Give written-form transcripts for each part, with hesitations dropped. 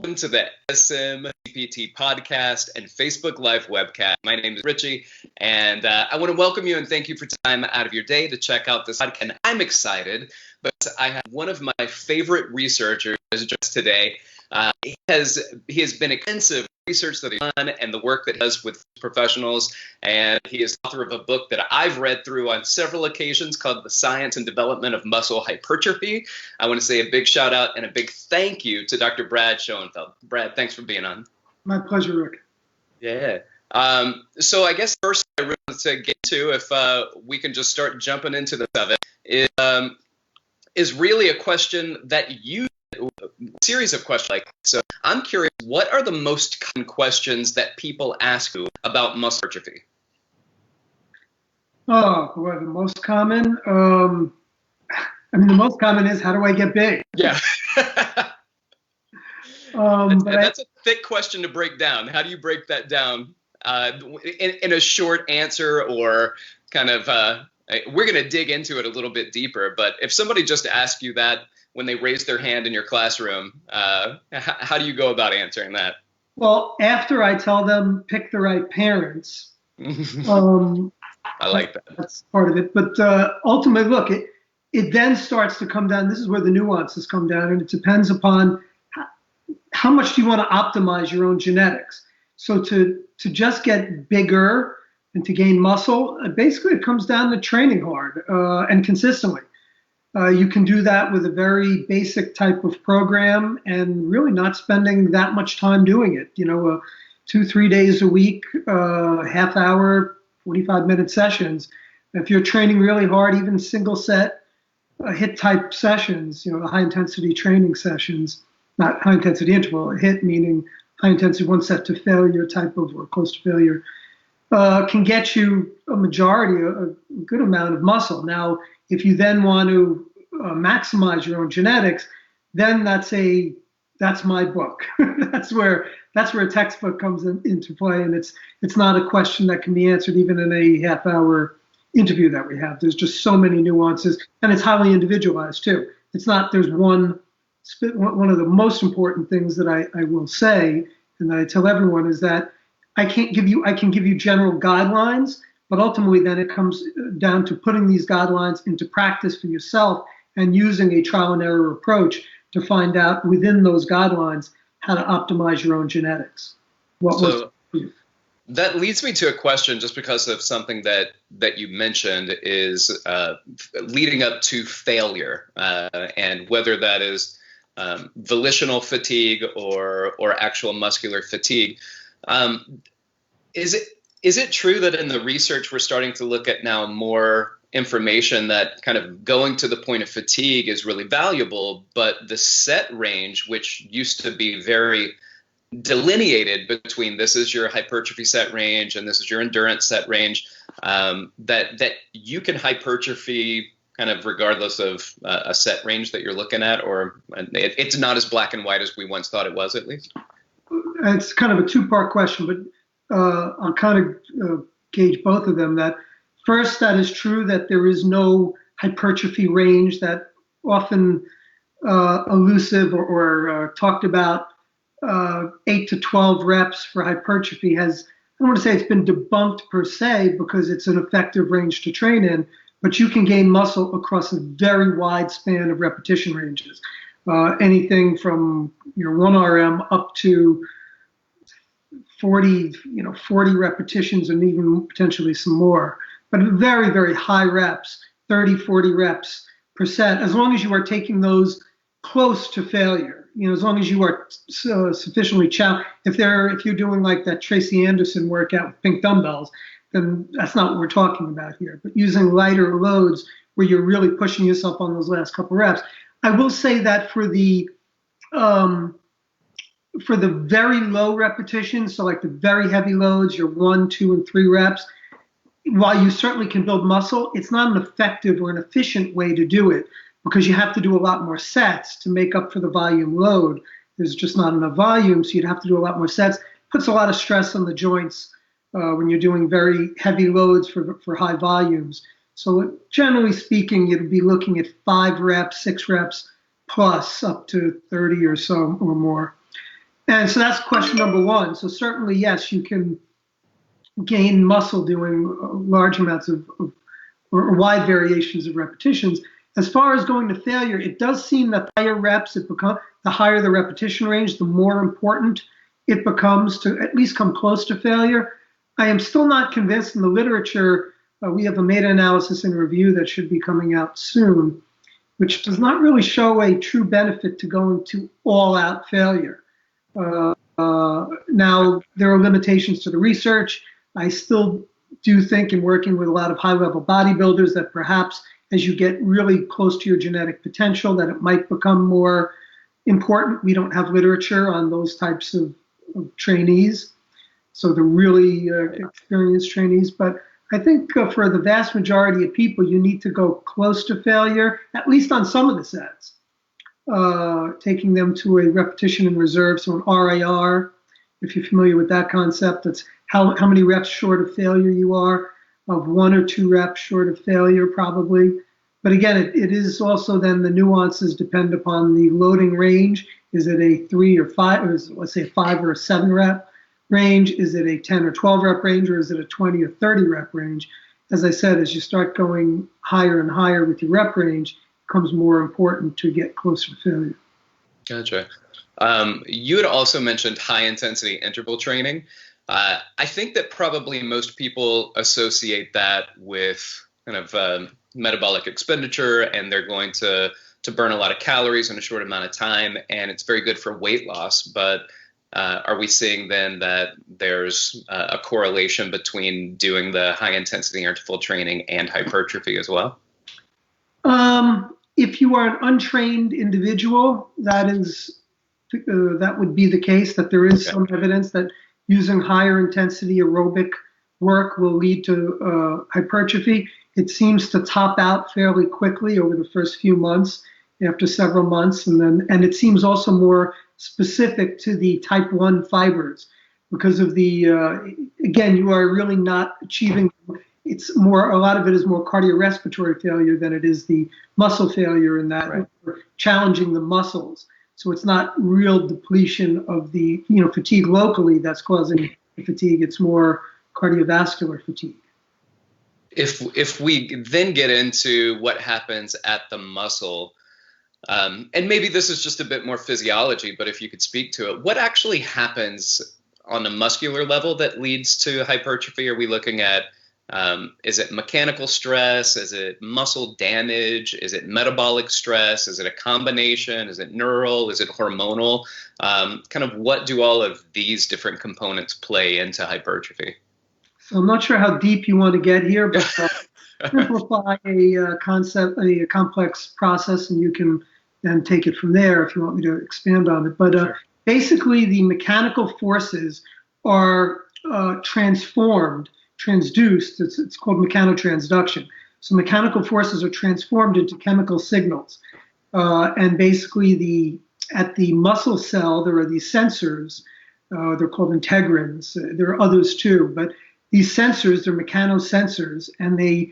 welcome to the NASM GPT podcast and Facebook Live webcast. My name is Richey, and I want to welcome you and thank you for time out of your day to check out this podcast. And I'm excited, but I have one of my favorite researchers just today. He has been extensive research that he's done and the work that he does with professionals, and he is author of a book that I've read through on several occasions called The Science and Development of Muscle Hypertrophy. I want to say a big shout out and a big thank you to Dr. Brad Schoenfeld. Brad, thanks for being on. My pleasure, Rick. Yeah. So I guess first I really want to get to, if we can just start jumping into the of it, is really a question that series of questions like so. I'm curious, what are the most common questions that people ask you about muscle hypertrophy? Oh, boy, the most common. The most common is, how do I get big? Yeah. That's a thick question to break down. How do you break that down in a short answer, or kind of? We're going to dig into it a little bit deeper, but if somebody just asked you that when they raise their hand in your classroom, how do you go about answering that? Well, after I tell them pick the right parents, I like that. That's part of it. But ultimately, look, it then starts to come down. This is where the nuances come down, and it depends upon how much do you want to optimize your own genetics. So to just get bigger and to gain muscle, basically it comes down to training hard and consistently. You can do that with a very basic type of program and really not spending that much time doing it. 2-3 days a week, half hour, 45-minute sessions. If you're training really hard, even single set HIIT type sessions, the high intensity training sessions, not high intensity interval, HIIT meaning high intensity one set to failure type of, or close to failure, can get you a good amount of muscle. Now, if you then want to maximize your own genetics, then that's my book. that's where a textbook comes into play, and it's not a question that can be answered even in a half-hour interview that we have. There's just so many nuances, and it's highly individualized too. It's not there's one of the most important things that I will say and that I tell everyone is that I can give you general guidelines, but ultimately then it comes down to putting these guidelines into practice for yourself and using a trial and error approach to find out within those guidelines how to optimize your own genetics. That leads me to a question, just because of something that you mentioned, is leading up to failure, and whether that is volitional fatigue or actual muscular fatigue. Is it true that in the research we're starting to look at now more information that kind of going to the point of fatigue is really valuable, but the set range, which used to be very delineated between this is your hypertrophy set range and this is your endurance set range, that you can hypertrophy kind of regardless of a set range that you're looking at, or it's not as black and white as we once thought it was, at least? It's kind of a two-part question, but I'll kind of gauge both of them. That first, that is true that there is no hypertrophy range. That often elusive or talked about 8 to 12 reps for hypertrophy I don't want to say it's been debunked per se, because it's an effective range to train in, but you can gain muscle across a very wide span of repetition ranges. Anything from 1 RM up to 40 repetitions, and even potentially some more, but very, very high reps, 30, 40 reps per set, as long as you are taking those close to failure, as long as you are sufficiently challenged. If you're doing like that Tracy Anderson workout with pink dumbbells, then that's not what we're talking about here, but using lighter loads where you're really pushing yourself on those last couple reps. I will say that for the very low repetitions, so like the very heavy loads, your 1, 2, and 3 reps, while you certainly can build muscle, it's not an effective or an efficient way to do it, because you have to do a lot more sets to make up for the volume load. There's just not enough volume, so you'd have to do a lot more sets. Puts a lot of stress on the joints when you're doing very heavy loads for high volumes. So generally speaking, you'd be looking at 5 reps, 6 reps plus up to 30 or so or more. And so that's question number one. So certainly, yes, you can gain muscle doing large amounts of or wide variations of repetitions. As far as going to failure, it does seem that higher reps, the higher the repetition range, the more important it becomes to at least come close to failure. I am still not convinced in the literature. We have a meta-analysis and review that should be coming out soon, which does not really show a true benefit to going to all-out failure. Now, there are limitations to the research. I still do think, in working with a lot of high-level bodybuilders, that perhaps as you get really close to your genetic potential, that it might become more important. We don't have literature on those types of trainees, so the really experienced trainees. But I think for the vast majority of people, you need to go close to failure, at least on some of the sets, taking them to a repetition in reserve, so an RIR, if you're familiar with that concept. That's how many reps short of failure you are, of 1 or 2 reps short of failure probably. But again, it is also then the nuances depend upon the loading range. Is it a 3 or 5, or let's say a 5 or a 7 rep range? Is it a 10 or 12 rep range, or is it a 20 or 30 rep range? As I said, as you start going higher and higher with your rep range, it becomes more important to get closer to failure. Gotcha. You had also mentioned high intensity interval training. I think that probably most people associate that with kind of metabolic expenditure, and they're going to burn a lot of calories in a short amount of time, and it's very good for weight loss. But are we seeing then that there's a correlation between doing the high intensity interval training and hypertrophy as well? If you are an untrained individual, that would be the case, that there is some evidence that using higher intensity aerobic work will lead to hypertrophy. It seems to top out fairly quickly over the first few months, after several months, and it seems also more specific to the type 1 fibers because of the again, you are really not achieving. It's more, a lot of it is more cardiorespiratory failure than it is the muscle failure, in that we're challenging the muscles. So it's not real depletion of the fatigue locally that's causing fatigue. It's more cardiovascular fatigue. If we then get into what happens at the muscle, and maybe this is just a bit more physiology, but if you could speak to it, what actually happens on a muscular level that leads to hypertrophy? Are we looking at, is it mechanical stress? Is it muscle damage? Is it metabolic stress? Is it a combination? Is it neural? Is it hormonal? Kind of what do all of these different components play into hypertrophy? So I'm not sure how deep you want to get here, but simplify a concept, a complex process, and you can then take it from there if you want me to expand on it. But basically, the mechanical forces are transduced. It's called mechanotransduction. So mechanical forces are transformed into chemical signals. And basically, at the muscle cell, there are these sensors. They're called integrins. There are others too, but these sensors, they're mechanosensors, and they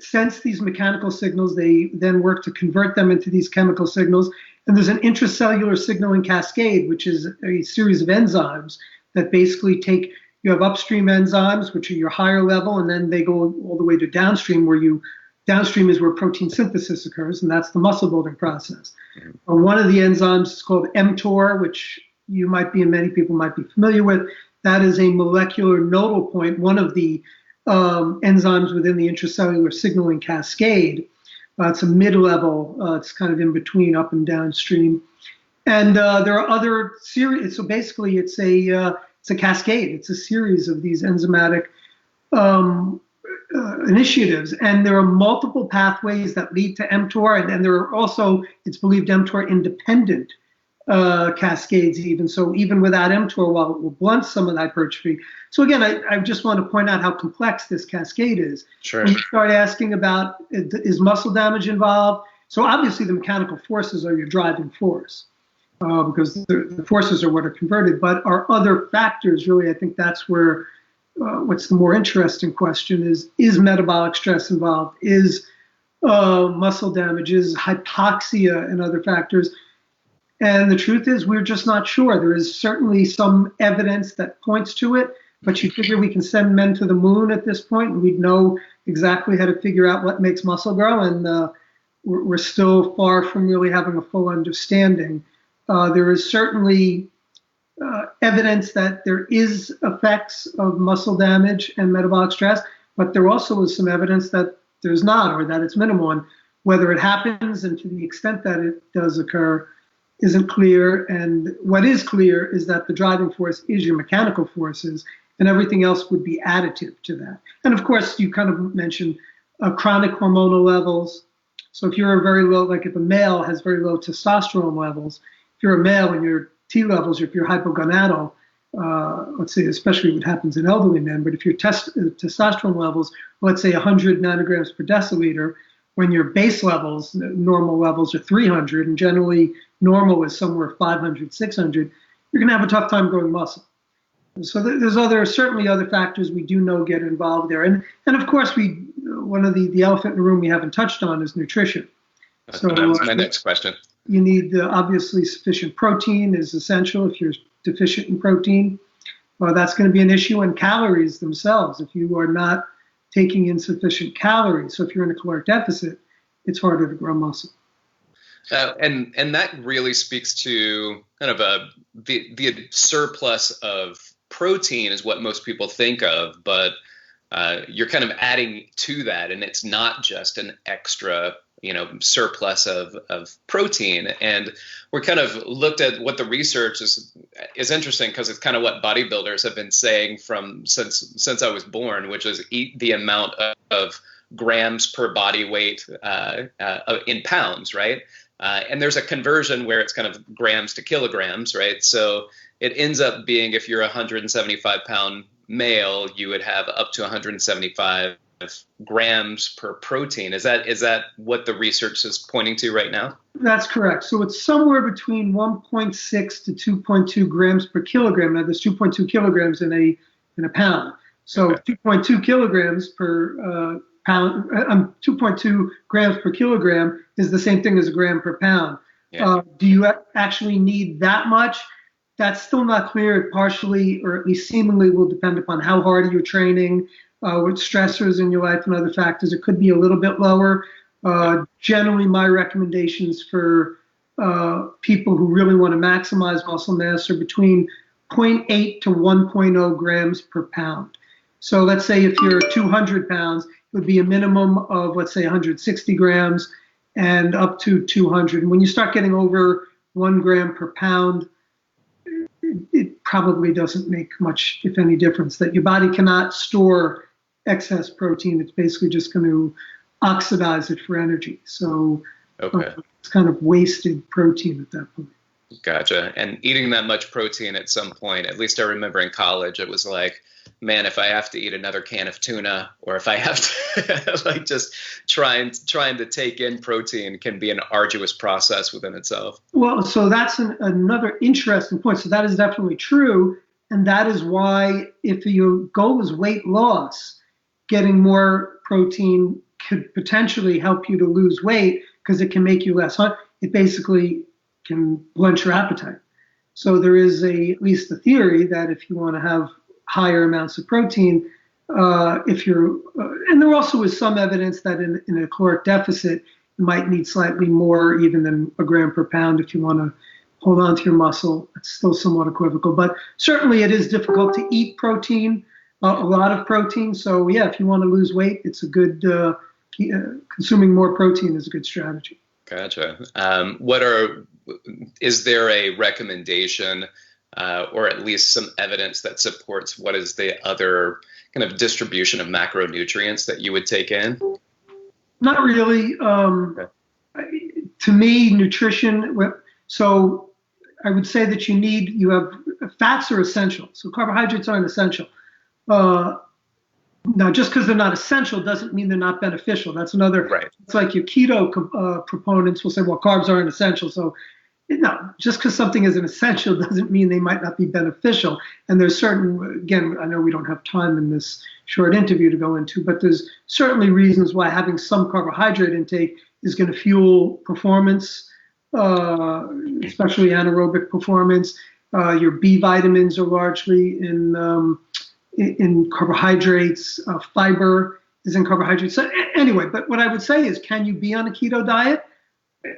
sense these mechanical signals. They then work to convert them into these chemical signals. And there's an intracellular signaling cascade, which is a series of enzymes that basically you have upstream enzymes, which are your higher level, and then they go all the way to downstream, downstream is where protein synthesis occurs, and that's the muscle building process. One of the enzymes is called mTOR, which many people might be familiar with. That is a molecular nodal point, one of the enzymes within the intracellular signaling cascade. It's a mid-level. It's kind of in between up and downstream. And there are other series. So basically, it's a cascade. It's a series of these enzymatic initiatives. And there are multiple pathways that lead to mTOR. And there are also, it's believed, mTOR independent cascades even. So even without mTOR, while it will blunt some of the hypertrophy. So again, I just want to point out how complex this cascade is. Sure. When you start asking about, is muscle damage involved? So obviously the mechanical forces are your driving force, because the forces are what are converted, but are other factors really? I think that's where what's the more interesting question is metabolic stress involved? Is muscle damage? Is hypoxia and other factors? And the truth is, we're just not sure. There is certainly some evidence that points to it, but you figure we can send men to the moon at this point, and we'd know exactly how to figure out what makes muscle grow, and we're still far from really having a full understanding. There is certainly evidence that there is effects of muscle damage and metabolic stress, but there also is some evidence that there's not, or that it's minimal. And whether it happens and to the extent that it does occur isn't clear. And what is clear is that the driving force is your mechanical forces, and everything else would be additive to that. And of course, you kind of mentioned chronic hormonal levels. So if you're a very low, like if a male has very low testosterone levels, if you're a male and your T levels, or if you're hypogonadal, let's say, especially what happens in elderly men, but if your testosterone levels, let's say 100 nanograms per deciliter, when your base levels, normal levels are 300, and generally normal is somewhere 500, 600, you're going to have a tough time growing muscle. So there's certainly other factors we do know get involved there. And of course, one of the elephant in the room we haven't touched on is nutrition. So that was my next question. You need obviously sufficient protein is essential. If you're deficient in protein, well, that's going to be an issue. And calories themselves, if you are not taking in sufficient calories. So if you're in a caloric deficit, it's harder to grow muscle. And that really speaks to kind of the surplus of protein is what most people think of, but you're kind of adding to that, and it's not just an extra surplus of protein. And we're kind of looked at what the research is interesting, because it's kind of what bodybuilders have been saying since I was born, which is eat the amount of grams per body weight in pounds, right? And there's a conversion where it's kind of grams to kilograms, right? So it ends up being, if you're a 175-pound male, you would have up to 175 grams per protein. Is that what the research is pointing to right now? That's correct. So it's somewhere between 1.6 to 2.2 grams per kilogram. Now there's 2.2 kilograms in a pound. So okay. 2.2 kilograms per pound, 2.2 grams per kilogram is the same thing as a gram per pound. Yeah. Do you actually need that much? That's still not clear. It partially, or at least seemingly, will depend upon how hard you're training, with stressors in your life and other factors. It could be a little bit lower. Generally, my recommendations for people who really want to maximize muscle mass are between 0.8 to 1.0 grams per pound. So let's say if you're 200 pounds, it would be a minimum of, let's say, 160 grams and up to 200. And when you start getting over 1 gram per pound, it probably doesn't make much, if any, difference. That your body cannot store excess protein. It's basically just going to oxidize it for energy. So it's kind of wasted protein at that point. Gotcha. And eating that much protein at some point, at least I remember in college, it was like, man, if I have to eat another can of tuna, or if I have to like just trying to take in protein can be an arduous process within itself. Well, so that's another interesting point. So that is definitely true. And that is why if your goal is weight loss, getting more protein could potentially help you to lose weight, because it can make you less hungry. It basically can blunt your appetite. So there is at least a theory that if you want to have higher amounts of protein, and there also is some evidence that in a caloric deficit, you might need slightly more even than a gram per pound if you want to hold on to your muscle. It's still somewhat equivocal, but certainly it is difficult to eat protein, a lot of protein. So yeah, if you want to lose weight, it's a good, consuming more protein is a good strategy. Gotcha. Is there a recommendation or at least some evidence that supports what is the other kind of distribution of macronutrients that you would take in? Not really. Okay. To me, nutrition, so I would say that you have fats are essential. So carbohydrates aren't essential. Now, just because they're not essential doesn't mean they're not beneficial. That's another, right. It's like your keto proponents will say, well, carbs aren't essential. So no, just because something isn't essential doesn't mean they might not be beneficial. And there's certain, again, I know we don't have time in this short interview to go into, but there's certainly reasons why having some carbohydrate intake is going to fuel performance, especially anaerobic performance. Your B vitamins are largely in carbohydrates. Fiber is in carbohydrates. So anyway, but what I would say is, can you be on a keto diet?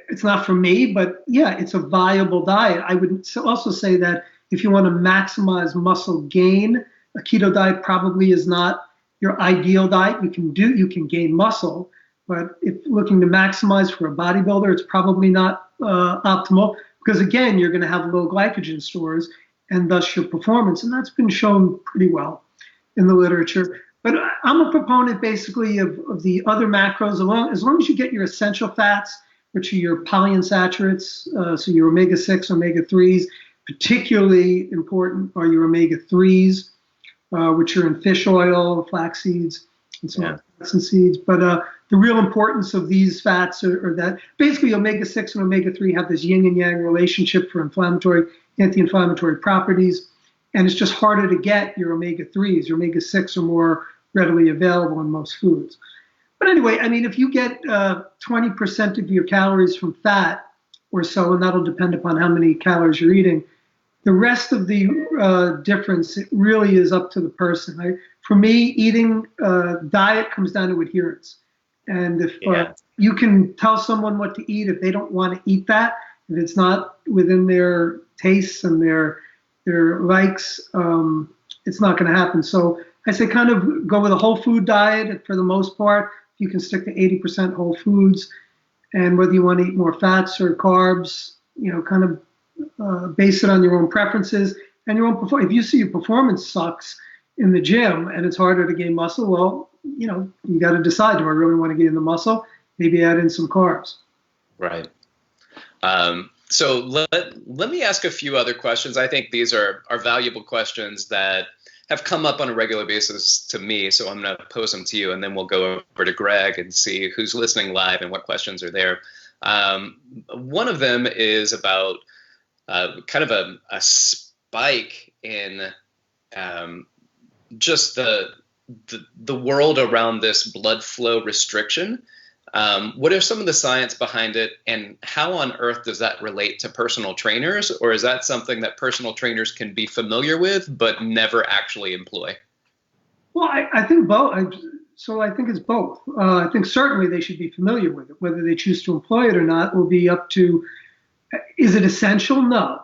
It's not for me, but yeah, it's a viable diet. I would also say that if you want to maximize muscle gain, a keto diet probably is not your ideal diet. You can gain muscle, but if looking to maximize for a bodybuilder, it's probably not optimal, because again, you're going to have low glycogen stores and thus your performance, and that's been shown pretty well in the literature. But I'm a proponent basically of the other macros, as long as you get your essential fats, which are your polyunsaturates, so your omega-6, omega-3s. Particularly important are your omega-3s, which are in fish oil, flax seeds, and so on, nuts and seeds. But the real importance of these fats are that basically omega-6 and omega-3 have this yin and yang relationship for anti-inflammatory properties, and it's just harder to get your omega-3s. Your omega-6 are more readily available in most foods. But anyway, I mean, if you get 20% of your calories from fat or so, and that'll depend upon how many calories you're eating, the rest of the difference, it really is up to the person. For me, eating diet comes down to adherence. And if you can tell someone what to eat, if they don't want to eat that, if it's not within their tastes and their likes, it's not going to happen. So I say kind of go with a whole food diet for the most part. You can stick to 80% whole foods, and whether you want to eat more fats or carbs, kind of base it on your own preferences and your own performance. If you see your performance sucks in the gym and it's harder to gain muscle, well, you got to decide, do I really want to gain the muscle? Maybe add in some carbs. Right. So let me ask a few other questions. I think these are valuable questions that have come up on a regular basis to me, so I'm going to pose them to you, and then we'll go over to Greg and see who's listening live and what questions are there. One of them is about kind of a spike in just the world around this blood flow restriction. What are some of the science behind it, and how on earth does that relate to personal trainers, or is that something that personal trainers can be familiar with but never actually employ? Well, I think both. I think it's both. I think certainly they should be familiar with it. Whether they choose to employ it or not will be up to, is it essential? No.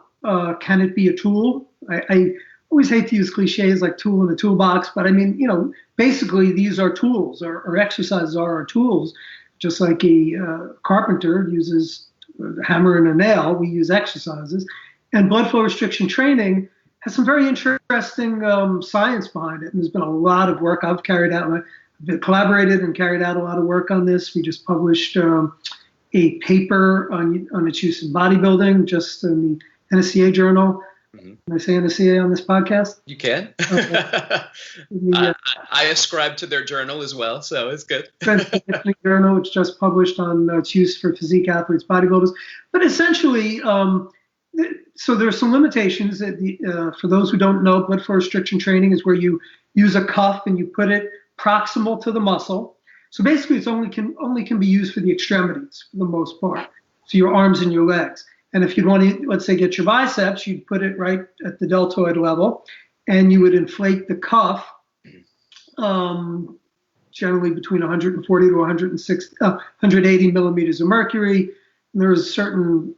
Can it be a tool? I always hate to use cliches like tool in a toolbox, but I mean, basically these are tools, or exercises are our tools. Just like a carpenter uses a hammer and a nail, we use exercises. And blood flow restriction training has some very interesting science behind it. And there's been a lot of work I've carried out. I've collaborated and carried out a lot of work on this. We just published a paper on its use in bodybuilding, just in the NSCA journal. Mm-hmm. Can I say NSCA on this podcast? You can. Okay. I ascribe to their journal as well, so it's good. Journal, which just published on its use for physique athletes, bodybuilders. But essentially, so there are some limitations. For those who don't know, blood flow restriction training is where you use a cuff and you put it proximal to the muscle. So basically, it's only can be used for the extremities for the most part. So your arms and your legs. And if you'd want to, let's say, get your biceps, you'd put it right at the deltoid level, and you would inflate the cuff, generally between 140 to 180 millimeters of mercury. And there is some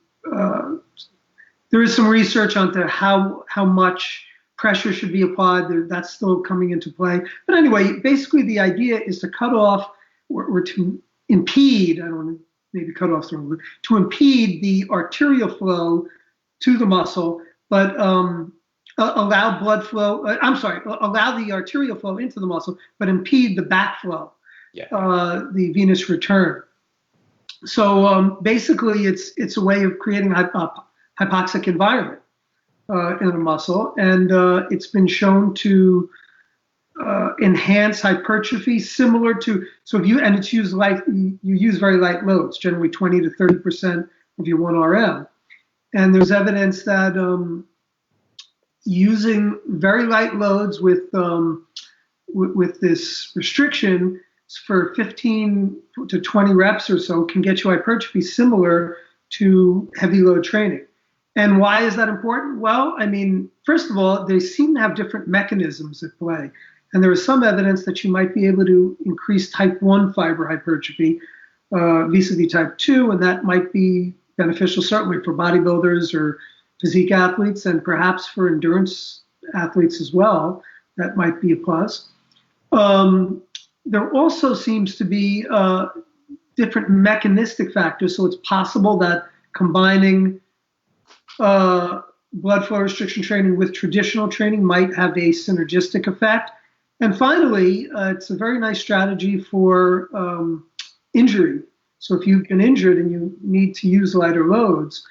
research onto how much pressure should be applied. That's still coming into play. But anyway, basically the idea is to cut off or to impede, I don't want to maybe cut off the wrong word, to impede the arterial flow to the muscle, but allow the arterial flow into the muscle, but impede the backflow, the venous return. So basically, it's a way of creating a hypoxic environment in a muscle, and it's been shown to enhance hypertrophy, similar to, and it's used you use very light loads, generally 20 to 30% of your 1RM. And there's evidence that using very light loads with this restriction for 15 to 20 reps or so can get you hypertrophy similar to heavy load training. And why is that important? Well, I mean, first of all, they seem to have different mechanisms at play. And there is some evidence that you might be able to increase type 1 fiber hypertrophy vis-a-vis type 2, and that might be beneficial certainly for bodybuilders or physique athletes, and perhaps for endurance athletes as well. That might be a plus. There also seems to be different mechanistic factors, so it's possible that combining blood flow restriction training with traditional training might have a synergistic effect. And finally, it's a very nice strategy for injury. So if you've been injured and you need to use lighter loads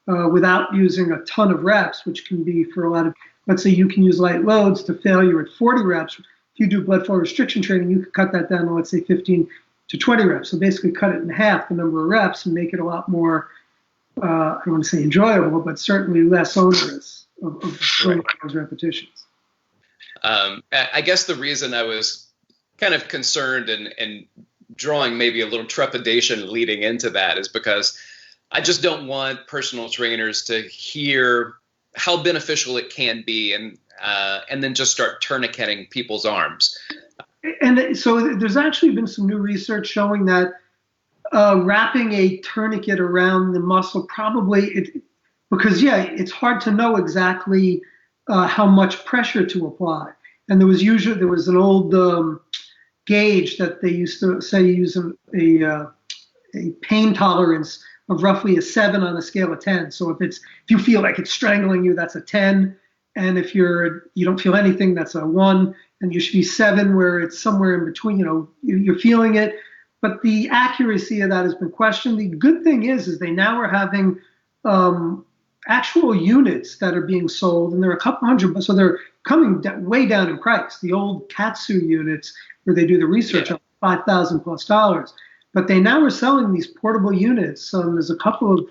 without using a ton of reps, which can be for a lot of, let's say you can use light loads to failure at 40 reps. If you do blood flow restriction training, you could cut that down to, let's say, 15 to 20 reps. So basically cut it in half, the number of reps, and make it a lot more, I don't want to say enjoyable, but certainly less onerous of those repetitions. I guess the reason I was kind of concerned and drawing maybe a little trepidation leading into that is because I just don't want personal trainers to hear how beneficial it can be and then just start tourniqueting people's arms. And so there's actually been some new research showing that wrapping a tourniquet around the muscle probably, because it's hard to know exactly how much pressure to apply. And there was an old gauge that they used to say use a pain tolerance of roughly a 7 on a scale of 10. So if you feel like it's strangling you, that's a 10. And if you don't feel anything, that's a 1. And you should be 7, where it's somewhere in between. You're feeling it. But the accuracy of that has been questioned. The good thing is they now are having actual units that are being sold, and there are a couple hundred, so they're coming way down in price. The old Katsu units, where they do the research, are $5,000+. But they now are selling these portable units. There's a couple of,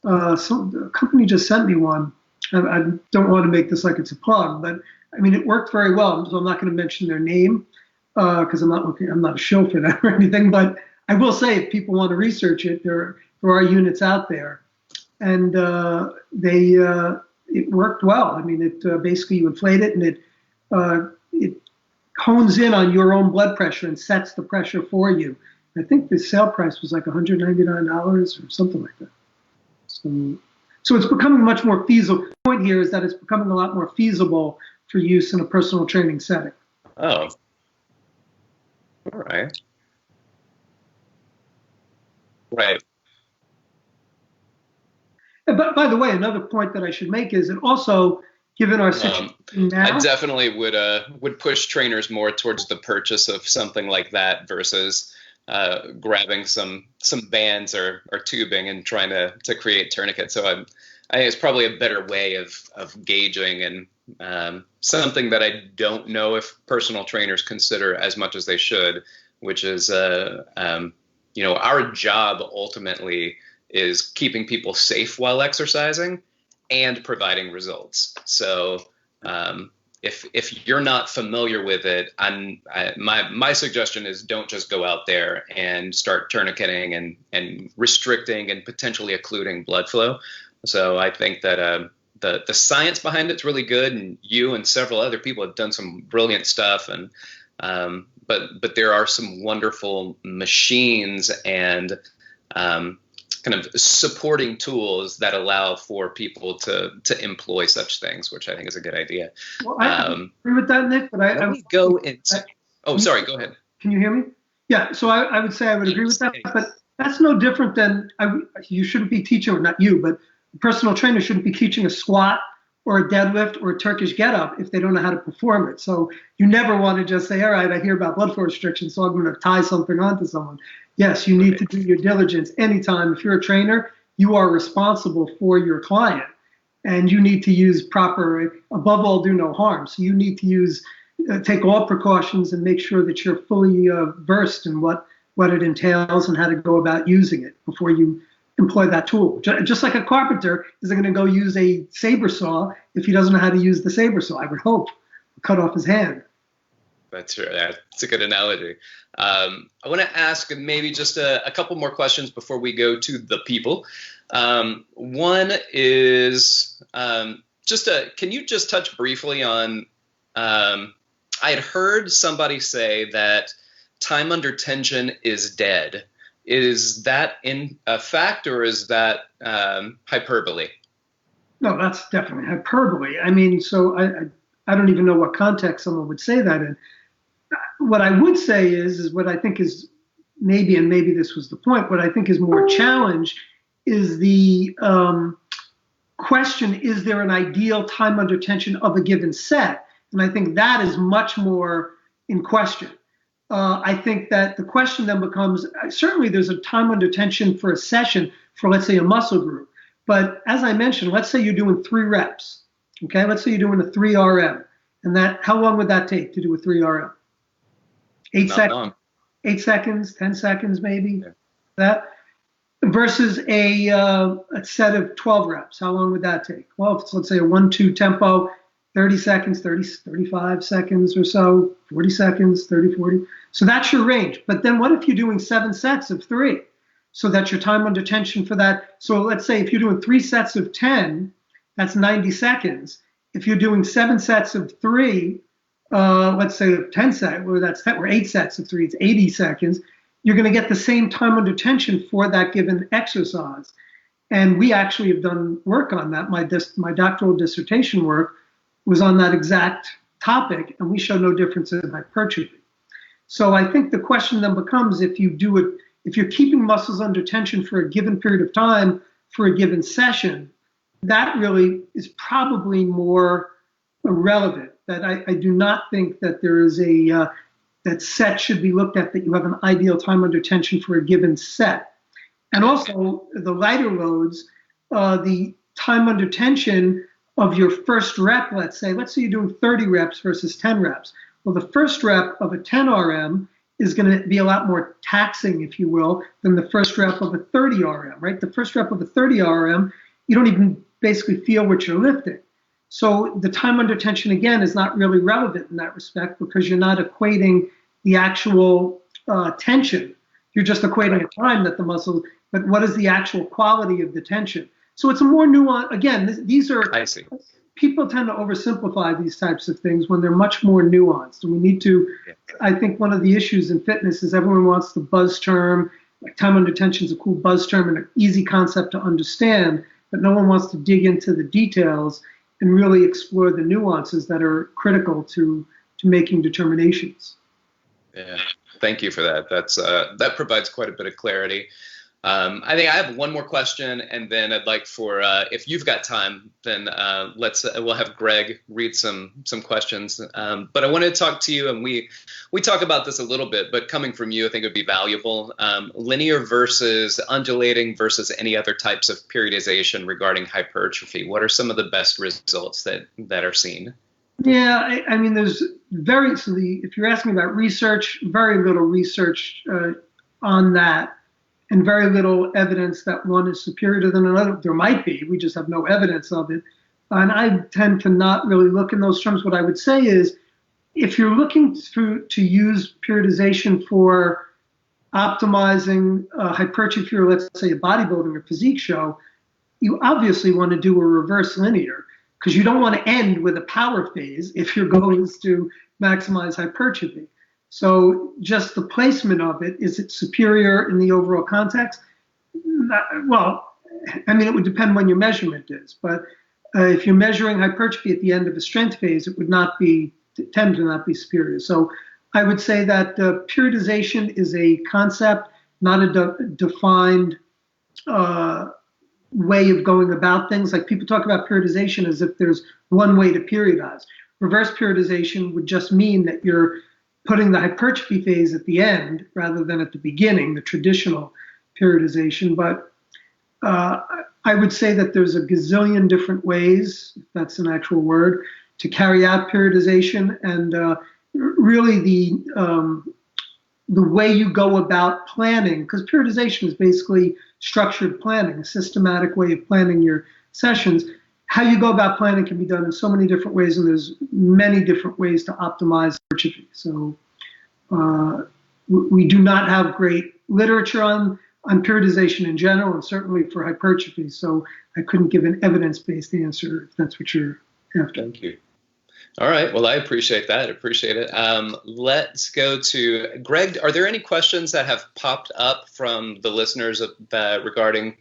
a company just sent me one. I don't want to make this like it's a plug, but I mean, it worked very well. So I'm not going to mention their name because I'm not a shill for that or anything. But I will say, if people want to research it, there are units out there, and it worked well. I mean, it basically you inflate it, and it hones in on your own blood pressure and sets the pressure for you. I think the sale price was like $199 or something like that. So it's becoming much more feasible. The point here is that it's becoming a lot more feasible for use in a personal training setting. Oh, all right. Right. But by the way, another point that I should make is, and also given our situation now, I definitely would push trainers more towards the purchase of something like that versus grabbing some bands or tubing and trying to create tourniquets. So I think it's probably a better way of gauging, and something that I don't know if personal trainers consider as much as they should, which is our job ultimately is keeping people safe while exercising and providing results. So if you're not familiar with it, my suggestion is don't just go out there and start tourniqueting and restricting and potentially occluding blood flow. So I think that the science behind it's really good, and you and several other people have done some brilliant stuff. And but there are some wonderful machines and kind of supporting tools that allow for people to employ such things, which I think is a good idea. Well, I agree with that, Nick, but let me go into. Sorry, go ahead. Can you hear me? Yeah, so I would say I would agree with that, but that's no different than you shouldn't be teaching, or not you, but a personal trainer shouldn't be teaching a squat or a deadlift or a Turkish get-up if they don't know how to perform it. So you never want to just say, all right, I hear about blood flow restriction, so I'm going to tie something onto someone. Yes, you need to do your diligence anytime. If you're a trainer, you are responsible for your client, and you need to use proper, above all, do no harm. So you need to take all precautions and make sure that you're fully versed in what it entails and how to go about using it before you employ that tool. Just like a carpenter isn't going to go use a saber saw if he doesn't know how to use the saber saw. I would hope cut off his hand. That's right. That's a good analogy. I want to ask maybe just a couple more questions before we go to the people. One is can you just touch briefly on, I had heard somebody say that time under tension is dead. Is that in a fact, or is that hyperbole? No, that's definitely hyperbole. I mean, so I don't even know what context someone would say that in. What I would say is what I think is maybe, and maybe this was the point, what I think is more challenge is the question, is there an ideal time under tension of a given set? And I think that is much more in question. I think that the question then becomes, certainly there's a time under tension for a session for, let's say, a muscle group. But as I mentioned, let's say you're doing 3 reps. Okay, let's say you're doing a 3 RM. And how long would that take to do a 3 RM? 8 seconds, long. 8 seconds, 10 seconds maybe. Yeah. That versus a set of 12 reps. How long would that take? Well, if it's, let's say, a 1-2 tempo, 30 seconds, 35 seconds or so, 40 seconds, 30, 40. So that's your range. But then what if you're doing 7 sets of 3? So that's your time under tension for that. So let's say if you're doing 3 sets of 10, that's 90 seconds. If you're doing 7 sets of 3, let's say 10 seconds, or 8 sets of 3, it's 80 seconds. You're going to get the same time under tension for that given exercise. And we actually have done work on that. My doctoral dissertation work was on that exact topic, and we show no difference in hypertrophy. So I think the question then becomes, if you're keeping muscles under tension for a given period of time for a given session, that really is probably more relevant. That I do not think that there is that set should be looked at, that you have an ideal time under tension for a given set. And also the lighter loads, the time under tension of your first rep, let's say you're doing 30 reps versus 10 reps. Well, the first rep of a 10 RM is going to be a lot more taxing, if you will, than the first rep of a 30 RM, right? The first rep of a 30 RM, you don't even basically feel what you're lifting. So the time under tension, again, is not really relevant in that respect, because you're not equating the actual tension. You're just equating a time that the muscle, but what is the actual quality of the tension? So it's a more nuanced, again, these are, I see. People tend to oversimplify these types of things when they're much more nuanced. And we need to, I think one of the issues in fitness is everyone wants the buzz term, like time under tension is a cool buzz term and an easy concept to understand, but no one wants to dig into the details and really explore the nuances that are critical to making determinations. Yeah, thank you for that. That provides quite a bit of clarity. I think I have one more question, and then I'd like for, if you've got time, then we'll have Greg read some questions. But I wanted to talk to you, and we talk about this a little bit, but coming from you, I think it would be valuable. Linear versus undulating versus any other types of periodization regarding hypertrophy. What are some of the best results that are seen? Yeah, I mean, if you're asking about research, very little research on that. And very little evidence that one is superior than another. There might be, we just have no evidence of it. And I tend to not really look in those terms. What I would say is, if you're looking to use periodization for optimizing hypertrophy, or let's say a bodybuilding or physique show, you obviously want to do a reverse linear, because you don't want to end with a power phase if your goal is to maximize hypertrophy. So just the placement of it, is it superior in the overall context? Well, I mean, it would depend when your measurement is. But if you're measuring hypertrophy at the end of a strength phase, it would tend to not be superior. So I would say that periodization is a concept, not a defined way of going about things. Like people talk about periodization as if there's one way to periodize. Reverse periodization would just mean that you're putting the hypertrophy phase at the end rather than at the beginning, the traditional periodization. But I would say that there's a gazillion different ways, if that's an actual word, to carry out periodization. And really the way you go about planning, because periodization is basically structured planning, a systematic way of planning your sessions. how you go about planning can be done in so many different ways, and there's many different ways to optimize hypertrophy. So we do not have great literature on periodization in general, and certainly for hypertrophy. So I couldn't give an evidence-based answer if that's what you're after. Thank you. All right. Well, I appreciate that. Appreciate it. Let's go to Greg. Are there any questions that have popped up from the listeners regarding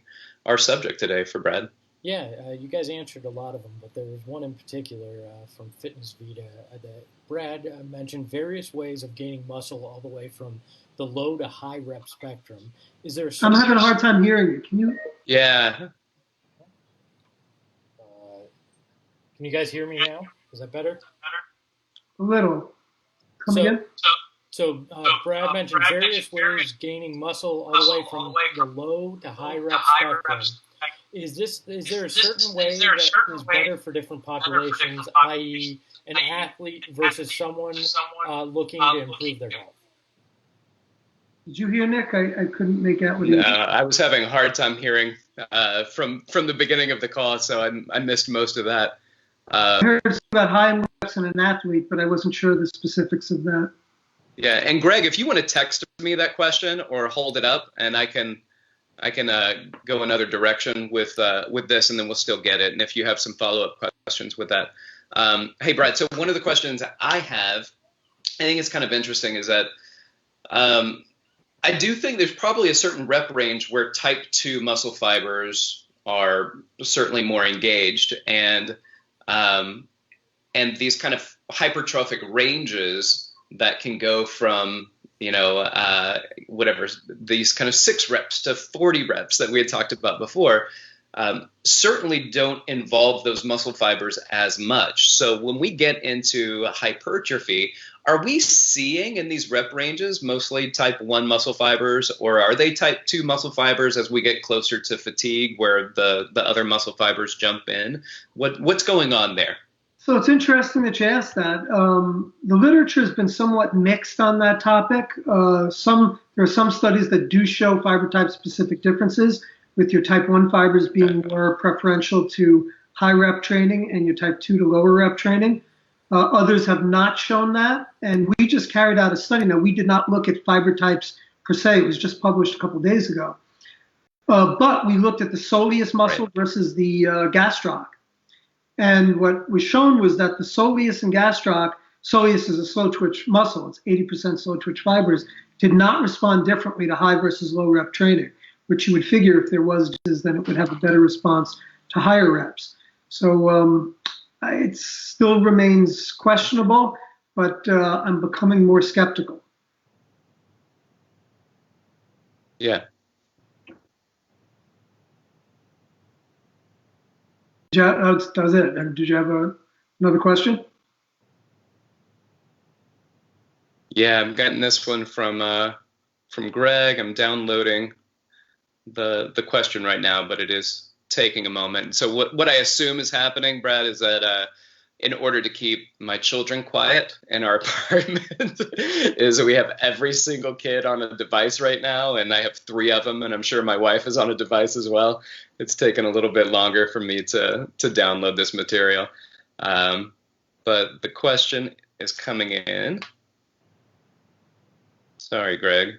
our subject today for Brad? Yeah, you guys answered a lot of them, but there was one in particular from Fitness Vita that Brad mentioned various ways of gaining muscle all the way from the low to high rep spectrum. Is there? I'm having a hard time hearing you. Can you? Yeah. Can you guys hear me now? Is that better? A little. Come again? So Brad mentioned various ways gaining muscle all the way from the low to high rep spectrum. Is there a certain way that is better for different populations, i.e. an athlete versus someone looking to improve their health? Did you hear Nick? I couldn't make out what he was saying. I was having a hard time hearing from the beginning of the call, so I missed most of that. I heard about high reps and an athlete, but I wasn't sure the specifics of that. Yeah, and Greg, if you want to text me that question or hold it up, and I can go another direction with this, and then we'll still get it. And if you have some follow-up questions with that. Hey, Brad, so one of the questions I have, I think it's kind of interesting, is that I do think there's probably a certain rep range where type 2 muscle fibers are certainly more engaged, and these kind of hypertrophic ranges that can go from, whatever, these kind of 6 reps to 40 reps that we had talked about before, certainly don't involve those muscle fibers as much. So when we get into hypertrophy, are we seeing in these rep ranges mostly type 1 muscle fibers, or are they type 2 muscle fibers as we get closer to fatigue where the other muscle fibers jump in? What's going on there? So it's interesting that you asked that. The literature has been somewhat mixed on that topic. There are some studies that do show fiber type specific differences, with your type 1 fibers being more preferential to high rep training and your type 2 to lower rep training. Others have not shown that, and we just carried out a study. Now, we did not look at fiber types per se. It was just published a couple of days ago. But we looked at the soleus muscle versus the gastroc. And what was shown was that the soleus and gastroc, soleus is a slow twitch muscle, it's 80% slow twitch fibers, did not respond differently to high versus low rep training, which you would figure if there was, then it would have a better response to higher reps. So it still remains questionable, but I'm becoming more skeptical. Yeah. That was it. Did you have another question? Yeah, I'm getting this one from Greg. I'm downloading the question right now, but it is taking a moment. So what I assume is happening, Brad, is that in order to keep my children quiet in our apartment, is that we have every single kid on a device right now, and I have 3 of them, and I'm sure my wife is on a device as well. It's taken a little bit longer for me to download this material. But the question is coming in. Sorry, Greg.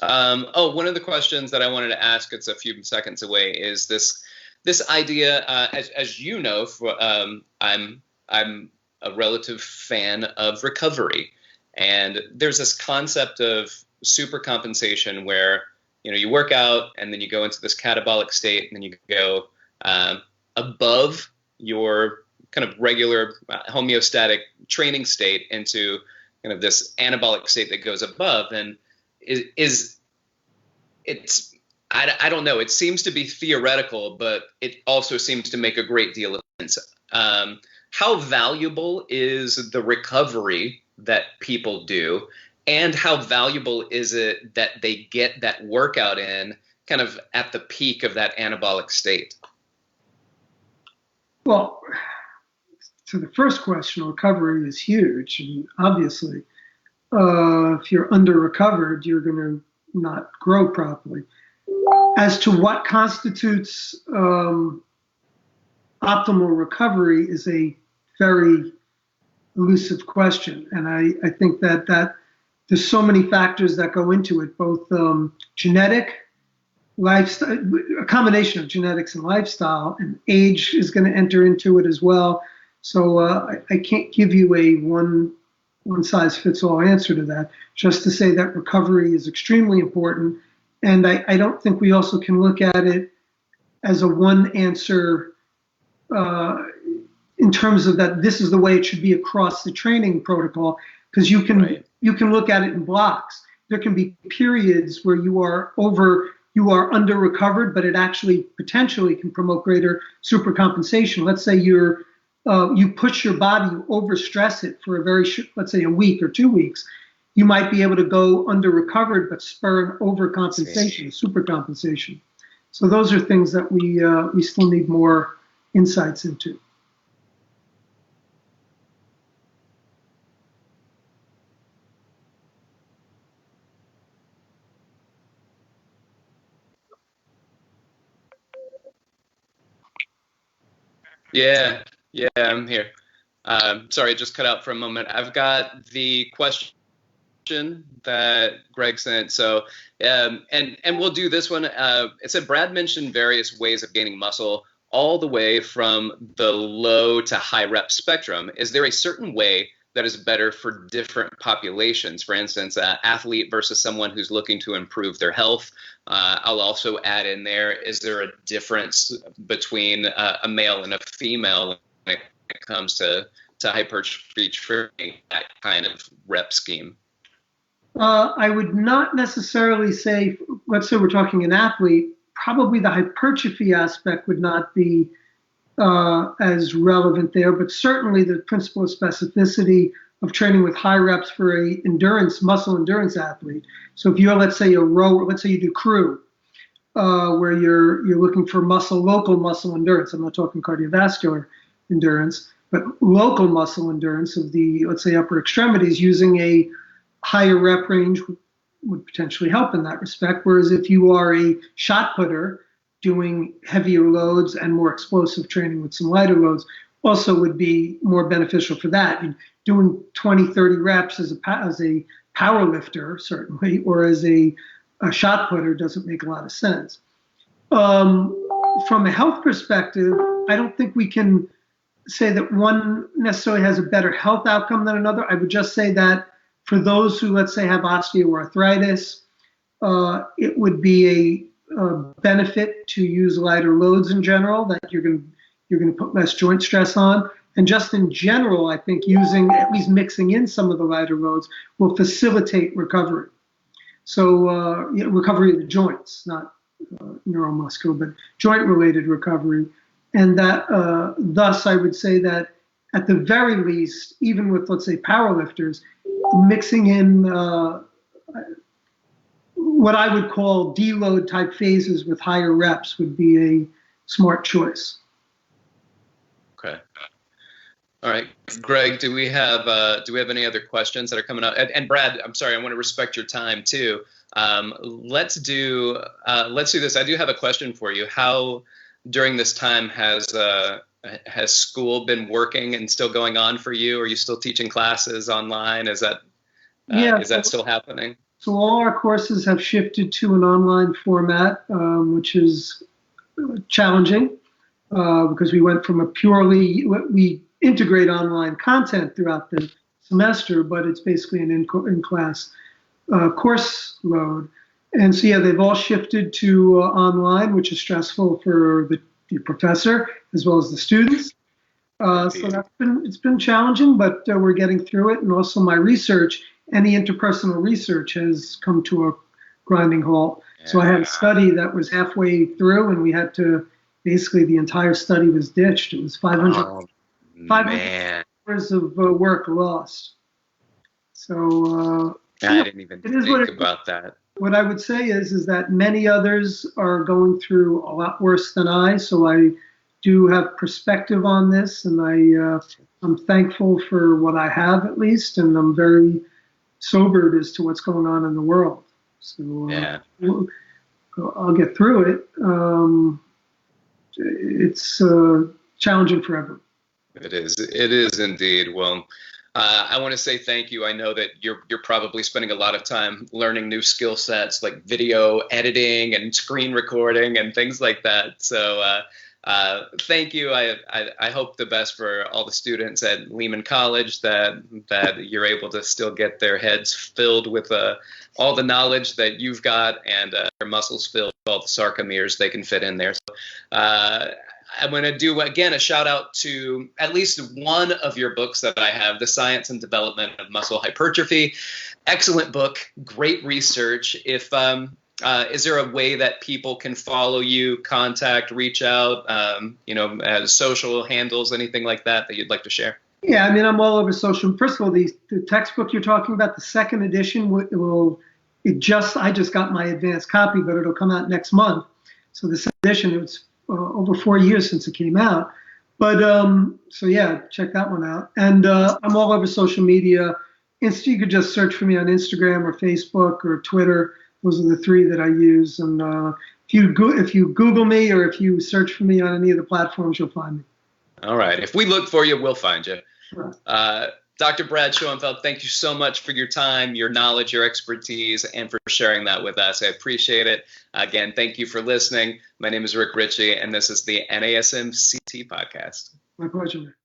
One of the questions that I wanted to ask, it's a few seconds away, is this idea, as you know, I'm a relative fan of recovery, and there's this concept of supercompensation where you work out and then you go into this catabolic state, and then you go above your kind of regular homeostatic training state into kind of this anabolic state that goes above, and I don't know. It seems to be theoretical, but it also seems to make a great deal of sense. How valuable is the recovery that people do, and how valuable is it that they get that workout in kind of at the peak of that anabolic state? Well, to the first question, recovery is huge. And obviously, if you're under-recovered, you're going to not grow properly. As to what constitutes optimal recovery is a very elusive question. And I think that there's so many factors that go into it, both genetic, lifestyle, a combination of genetics and lifestyle, and age is going to enter into it as well. So I can't give you a one-size-fits-all answer to that, just to say that recovery is extremely important. And I don't think we also can look at it as a one answer in terms of that this is the way it should be across the training protocol, because you can look at it in blocks. There can be periods where you are under recovered, but it actually potentially can promote greater supercompensation. Let's say you push your body, you overstress it for let's say a week or 2 weeks. You might be able to go under recovered, but spur an overcompensation, supercompensation. So those are things that we still need more insights into. Yeah, I'm here. Sorry, it just cut out for a moment. I've got the question that Greg sent. So, and we'll do this one. It said Brad mentioned various ways of gaining muscle, all the way from the low to high rep spectrum. Is there a certain way that is better for different populations? For instance, an athlete versus someone who's looking to improve their health. I'll also add in there, is there a difference between a male and a female when it comes to hypertrophy training, that kind of rep scheme? I would not necessarily say, let's say we're talking an athlete, probably the hypertrophy aspect would not be as relevant there, but certainly the principle of specificity of training with high reps for a muscle endurance athlete. So if you're, let's say, a rower, let's say you do crew, where you're looking for local muscle endurance. I'm not talking cardiovascular endurance, but local muscle endurance of the, let's say, upper extremities, using a higher rep range would potentially help in that respect. Whereas if you are a shot putter doing heavier loads and more explosive training with some lighter loads also would be more beneficial for that. And doing 20, 30 reps as a power lifter, certainly, or as a shot putter doesn't make a lot of sense. From a health perspective, I don't think we can say that one necessarily has a better health outcome than another. I would just say that for those who, let's say, have osteoarthritis, it would be a benefit to use lighter loads in general, that you're going to put less joint stress on. And just in general, I think at least mixing in some of the lighter loads will facilitate recovery. So recovery of the joints, not neuromuscular, but joint-related recovery. And that thus I would say that at the very least, even with, let's say, powerlifters, mixing in what I would call deload type phases with higher reps would be a smart choice. Okay. All right, Greg, do we have any other questions that are coming up? And Brad, I'm sorry, I want to respect your time too. Let's do this. I do have a question for you. How during this time has school been working and still going on for you? Are you still teaching classes online? Is that still happening? So all our courses have shifted to an online format, which is challenging because we went from we integrate online content throughout the semester, but it's basically an in-class course load. And so, they've all shifted to online, which is stressful for the professor as well as the students. So it's been challenging, but we're getting through it. And also my research, any interpersonal research, has come to a grinding halt. Yeah. So I had a study that was halfway through, and we had to, basically the entire study was ditched. It was 500 hours of work lost. So I didn't even think about that. What I would say is that many others are going through a lot worse than I. So I do have perspective on this, and I'm thankful for what I have, at least, and I'm very sobered as to what's going on in the world. So I'll get through it. It's challenging for everyone. It is indeed. Well, I want to say thank you. I know that you're probably spending a lot of time learning new skill sets like video editing and screen recording and things like that. So thank you. I hope the best for all the students at Lehman College, that you're able to still get their heads filled with all the knowledge that you've got, and their muscles filled with all the sarcomeres they can fit in there. So, I'm going to do, again, a shout out to at least one of your books that I have, The Science and Development of Muscle Hypertrophy. Excellent book, great research. Is there a way that people can follow you, contact, reach out, as social handles, anything like that you'd like to share? Yeah, I mean, I'm all over social. First of all, the textbook you're talking about, the second edition, I just got my advanced copy, but it'll come out next month. So the second edition, it's over 4 years since it came out. But so yeah, check that one out. And I'm all over social media. You could just search for me on Instagram or Facebook or Twitter. Those are the three that I use. And if you Google me or if you search for me on any of the platforms, you'll find me. All right. If we look for you, we'll find you. Sure. Dr. Brad Schoenfeld, thank you so much for your time, your knowledge, your expertise, and for sharing that with us. I appreciate it. Again, thank you for listening. My name is Richey, and this is the NASM CT podcast. My pleasure.